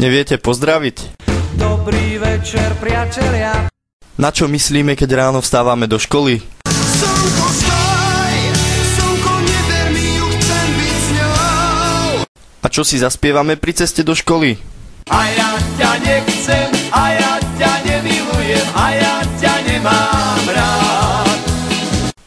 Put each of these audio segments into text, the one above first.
Neviete pozdraviť? Dobrý večer, priatelia. Na čo myslíme, keď ráno vstávame do školy? Slnko stoj, slnko neber mi ju, chcem byť s ňou. A čo si zaspievame pri ceste do školy? A ja ťa nechcem, a ja ťa nemilujem, a ja ťa nemám rád.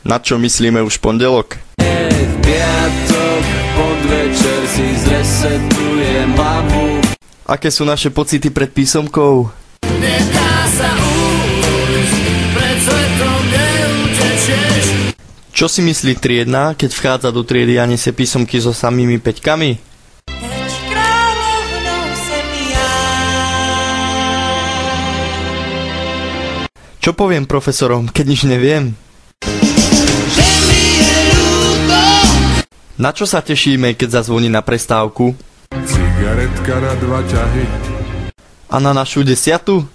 Na čo myslíme už v pondelok? V piatok, podvečer si zresetujem hlavu. Aké sú naše pocity pred písomkou? Nedá sa ujsť, pred svetom neutečieš. Čo si myslí triedna, keď vchádza do triedy a nesie písomky so samými peťkami? Čo poviem profesorom, keď nič neviem? Na čo sa tešíme, keď zazvoní na prestávku? Cigaretka na 2 ťahy. A na našu 10?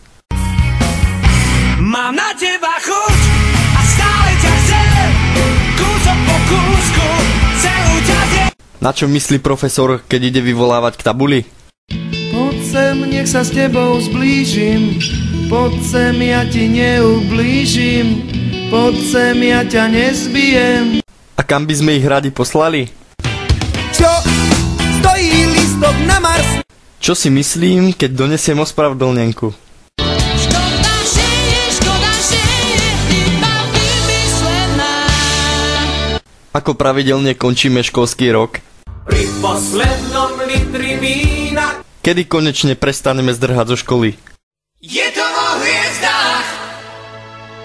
Mám na teba chuť a stále ťa chcem. Kúsok po kúsku, celú ťa zjem. Na čo myslí profesor, keď ide vyvolávať k tabuli? Poď sem, nech sa s tebou zblížim. Poď sem, ja ti neublížim. Poď sem, ja ťa nezbijem. A kam by sme ich radi poslali? Čo? Stojí lístok na Mars. Čo si myslím, keď donesiem ospravedlnenku? Škoda, že je iba vymyslená. Ako pravidelne končíme školský rok? Pri poslednom litri vína. Kedy konečne prestaneme zdrhať zo školy? Je to vo hviezdách.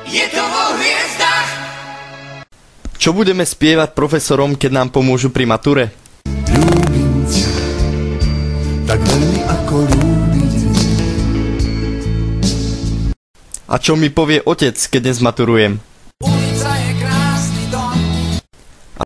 Je to vo hviezdách. Čo budeme spievať profesorom, keď nám pomôžu pri mature? Ľúbim ťa, tak veľmi ako ľúbiť. A čo mi povie otec, keď dnes maturujem?